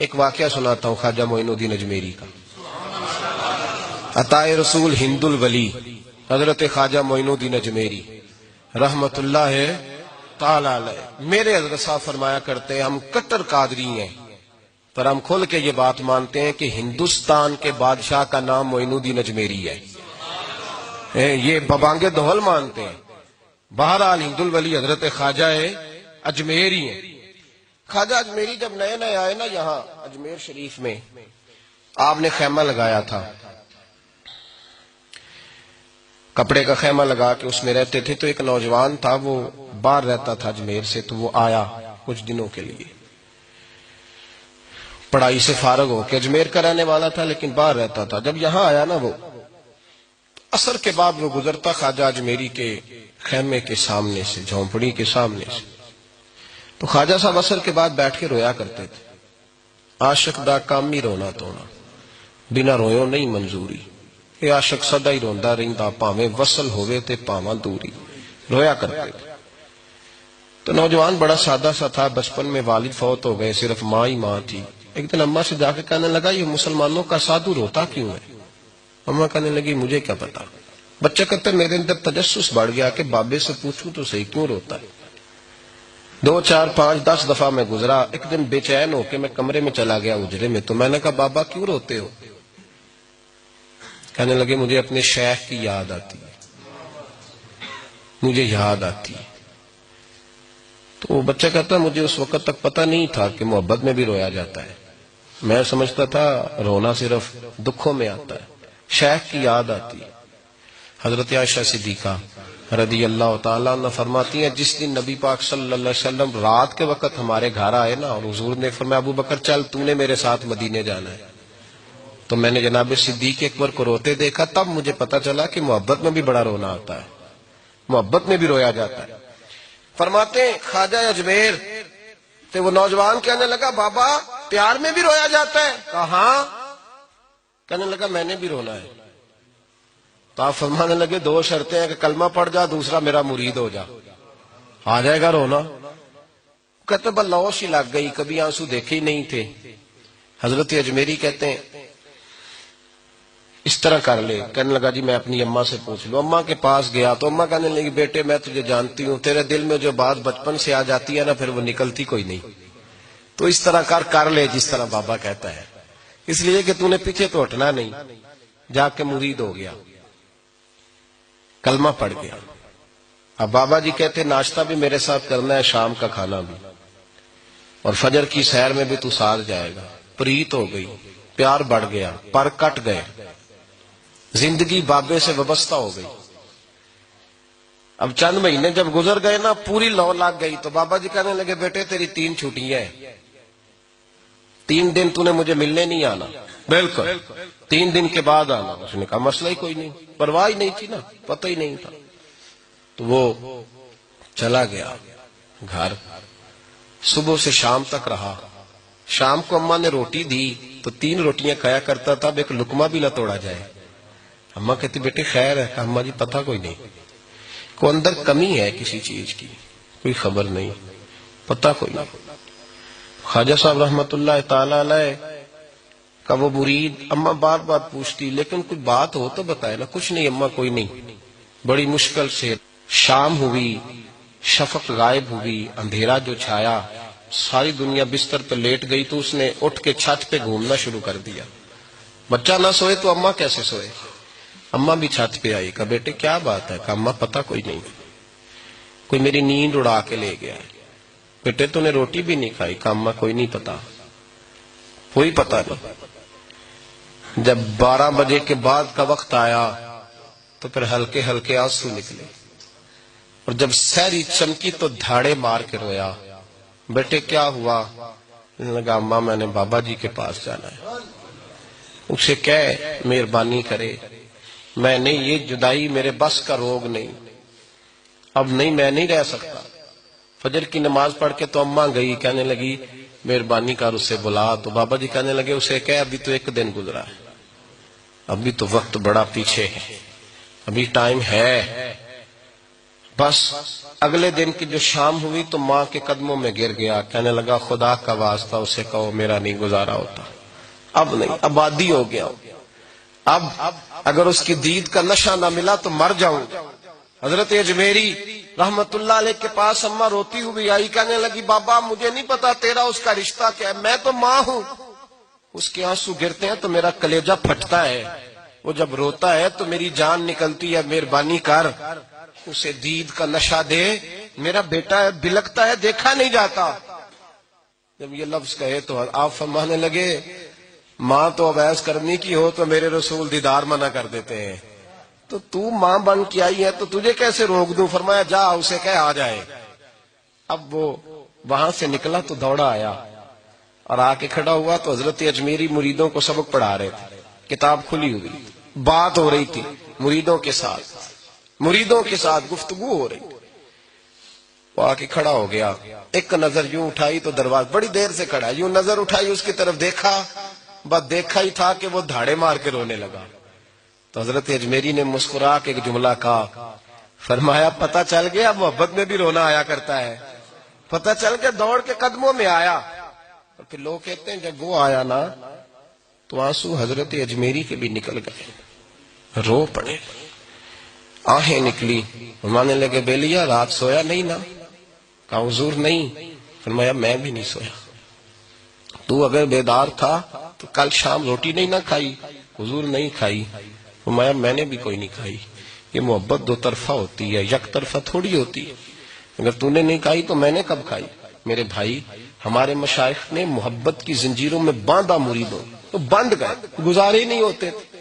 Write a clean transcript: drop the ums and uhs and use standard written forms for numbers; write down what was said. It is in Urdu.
ایک واقعہ سناتا ہوں خواجہ معین الدین اجمیری کا. عطائے رسول ہند الولی حضرت خواجہ معین الدین اجمیری رحمت اللہ تعالی علیہ. میرے حضرت صاحب فرمایا کرتے ہیں ہم کٹر قادری ہیں، پر ہم کھل کے یہ بات مانتے ہیں کہ ہندوستان کے بادشاہ کا نام معین الدین اجمیری ہے. یہ ببانگے دہل مانتے ہیں. بہرحال ہند الولی حضرت خواجہ اجمیری ہیں. خواجہ اجمیری جب نئے نئے آئے نا یہاں اجمیر شریف میں، آپ نے خیمہ لگایا تھا، کپڑے کا خیمہ لگا کے اس میں رہتے تھے. تو ایک نوجوان تھا، وہ باہر رہتا تھا اجمیر سے، تو وہ آیا کچھ دنوں کے لیے. پڑھائی سے فارغ ہو کے اجمیر کا رہنے والا تھا لیکن باہر رہتا تھا. جب یہاں آیا نا، وہ عصر کے بعد وہ گزرتا خواجہ اجمیری کے خیمے کے سامنے سے، جھونپڑی کے سامنے سے، تو خواجہ صاحب عصر کے بعد بیٹھ کے رویا کرتے تھے. عاشق دا کام ہی رونا تونا، بنا رویو نہیں منظوری. یہ عاشق سدا ہی روندا رہندا، پاویں وصل ہوئے تے پاواں دوری. رویا کرتے تھے. تو نوجوان بڑا سادہ سا تھا، بچپن میں والد فوت ہو گئے، صرف ماں ہی ماں تھی. ایک دن اماں سے جا کے کہنے لگا یہ مسلمانوں کا سادھو روتا کیوں ہے؟ اماں کہنے لگی مجھے کیا پتا. بچہ کہتا میرے اندر تجسس بڑھ گیا کہ بابے سے پوچھوں تو صحیح کیوں روتا ہے. 2 4 5 10 دفعہ میں گزرا. ایک دن بے چین ہو کے میں کمرے میں چلا گیا اجرے میں. تو میں نے کہا بابا کیوں روتے ہو؟ کہنے لگے مجھے اپنے شیخ کی یاد آتی ہے، مجھے یاد آتی ہے. تو وہ بچہ کہتا مجھے اس وقت تک پتہ نہیں تھا کہ محبت میں بھی رویا جاتا ہے. میں سمجھتا تھا رونا صرف دکھوں میں آتا ہے. شیخ کی یاد آتی ہے. حضرت عائشہ صدیقہ رضی اللہ تعالیٰ عنہ فرماتی ہیں جس دن نبی پاک صلی اللہ علیہ وسلم رات کے وقت ہمارے گھر آئے نا، اور حضور نے فرمایا ابو بکر چل تو نے میرے ساتھ مدینے جانا ہے، تو میں نے جناب صدیق اکبر کو روتے دیکھا. تب مجھے پتا چلا کہ محبت میں بھی بڑا رونا آتا ہے، محبت میں بھی رویا جاتا ہے. فرماتے ہیں خواجہ اجمیر تو وہ نوجوان کہنے لگا بابا پیار میں بھی رویا جاتا ہے؟ کہاں؟ کہنے لگا میں نے بھی رونا ہے. تو آپ فرمانے لگے 2 شرطیں ہیں کہ کلمہ پڑھ جا، دوسرا میرا مرید ہو جا، آ جائے گا رونا. کہتے بلوش ہی لگ گئی، کبھی آنسو دیکھے ہی نہیں تھے. حضرت اجمیری کہتے ہیں اس طرح کر لے. کہنے لگا جی میں اپنی اماں سے پوچھ لوں. اماں کے پاس گیا تو اماں کہنے لگی بیٹے میں تجھے جانتی ہوں، تیرے دل میں جو بات بچپن سے آ جاتی ہے نا پھر وہ نکلتی کوئی نہیں. تو اس طرح کر لے جس طرح بابا کہتا ہے، اس لیے کہ تو نے پیچھے تو ہٹنا نہیں. جا کے مرید ہو گیا، کلمہ پڑھ گیا. اب بابا جی کہتے ناشتہ بھی میرے ساتھ کرنا ہے، شام کا کھانا بھی، اور فجر کی سیر میں بھی تو ساتھ جائے گا. پریت ہو گئی، پیار بڑھ گیا، پر کٹ گئے، زندگی بابے سے وابستہ ہو گئی. اب چند مہینے جب گزر گئے نا پوری لو لگ گئی. تو بابا جی کہنے لگے بیٹے تیری 3 چھٹیاں ہیں، 3 دن تو نے مجھے ملنے نہیں آنا. بالکل 3 دن کے بعد آنا. اس نے کہا مسئلہ ہی کوئی نہیں، پرواہ ہی نہیں تھی نا، پتہ ہی نہیں تھا. تو وہ چلا گیا گھر. صبح سے شام تک رہا. شام کو اماں نے روٹی دی تو 3 روٹیاں کھایا کرتا تھا، اب ایک لقمہ بھی نہ توڑا جائے. اماں کہتی بیٹے خیر ہے؟ اماں جی پتہ کوئی نہیں، کو اندر کمی ہے کسی چیز کی، کوئی خبر نہیں، پتہ کوئی نہیں. خواجہ صاحب رحمت اللہ تعالی علیہ کا وہ مرید اماں بار بار پوچھتی لیکن کوئی بات ہو تو بتائے نا. کچھ نہیں اماں کوئی نہیں. بڑی مشکل سے شام ہوئی، شفق غائب ہوئی، اندھیرا جو چھایا، ساری دنیا بستر پہ لیٹ گئی. تو اس نے اٹھ کے چھت پہ گھومنا شروع کر دیا. بچہ نہ سوئے تو اماں کیسے سوئے؟ اماں بھی چھت پہ آئی. کہا بیٹے کیا بات ہے؟ کہا اماں پتہ کوئی نہیں، کوئی میری نیند اڑا کے لے گیا. بیٹے تو نے روٹی بھی نہیں کھائی. کہا اماں کوئی نہیں پتا، کوئی پتہ نہیں. جب 12 بجے کے بعد کا وقت آیا تو پھر ہلکے ہلکے آنسو نکلے، اور جب سحری چمکی تو دھاڑے مار کے رویا. بیٹے کیا ہوا؟ لگا اماں میں نے بابا جی کے پاس جانا ہے، اسے کہہ مہربانی کرے، میں نہیں، یہ جدائی میرے بس کا روگ نہیں، اب نہیں، میں نہیں رہ سکتا. فجر کی نماز پڑھ کے تو اماں گئی، کہنے لگی مہربانی کر اسے بلا. تو بابا جی کہنے لگے اسے کہہ ابھی تو 1 دن گزرا ہے، ابھی تو وقت بڑا پیچھے ہے، ابھی ٹائم ہے. بس اگلے دن کی جو شام ہوئی تو ماں کے قدموں میں گر گیا، کہنے لگا خدا کا واسطہ اسے کہو میرا نہیں گزارا ہوتا، اب نہیں، آبادی ہو گیا، اب اگر اس کی دید کا نشہ نہ ملا تو مر جاؤں۔ حضرت اجمیری رحمت اللہ علیہ کے پاس اماں روتی ہوئی آئی، کہنے لگی بابا مجھے نہیں پتا تیرا اس کا رشتہ کیا ہے، میں تو ماں ہوں۔ اس کے آنسو گرتے ہیں تو میرا کلیجہ پھٹتا ہے، وہ جب روتا ہے تو میری جان نکلتی ہے، مہربانی کر اسے دید کا نشہ دے، میرا بیٹا ہے بلکتا ہے دیکھا نہیں جاتا۔ جب یہ لفظ کہے تو آپ فرمانے لگے ماں تو عویس کرنی کی ہو تو میرے رسول دیدار منع کر دیتے ہیں، تو ماں بن کے آئی ہے تو تجھے کیسے روک دوں؟ فرمایا جا اسے کہہ آ جائے۔ اب وہ وہاں سے نکلا تو دوڑا آیا اور آ کے کھڑا ہوا تو حضرت اجمیری مریدوں کو سبق پڑھا رہے تھے، کتاب کھلی ہوئی، بات ہو رہی تھی مریدوں کے ساتھ گفتگو ہو رہی۔ وہ آ کے کھڑا ہو گیا، ایک نظر یوں اٹھائی تو دروازہ، بڑی دیر سے کھڑا، یوں نظر اٹھائی اس کی طرف دیکھا، بس دیکھا ہی تھا کہ وہ دھاڑے مار کے رونے لگا۔ تو حضرت اجمیری نے مسکرا کے ایک جملہ کہا، فرمایا پتہ چل گیا محبت میں بھی رونا آیا کرتا ہے، پتہ چل کے دوڑ کے قدموں میں آیا۔ اور پھر لوگ کہتے ہیں جب وہ آیا نا تو آنسو حضرت اجمیری کے بھی نکل گئے، رو پڑے، آہیں نکلی۔ فرمانے لگے بیلیا رات سویا نہیں نا؟ کہا حضور نہیں۔ فرمایا میں بھی نہیں سویا، تو اگر بیدار تھا تو کل شام روٹی نہیں نہ کھائی؟ حضور نہیں کھائی۔ فرمایا میں نے بھی کوئی نہیں کھائی۔ یہ محبت دو طرفہ ہوتی ہے، یک طرفہ تھوڑی ہوتی ہے، اگر تو نے نہیں کھائی تو میں نے کب کھائی؟ میرے بھائی ہمارے مشائخ نے محبت کی زنجیروں میں باندھا مریدوں تو بند گئے، گزارے نہیں ہوتے تھے۔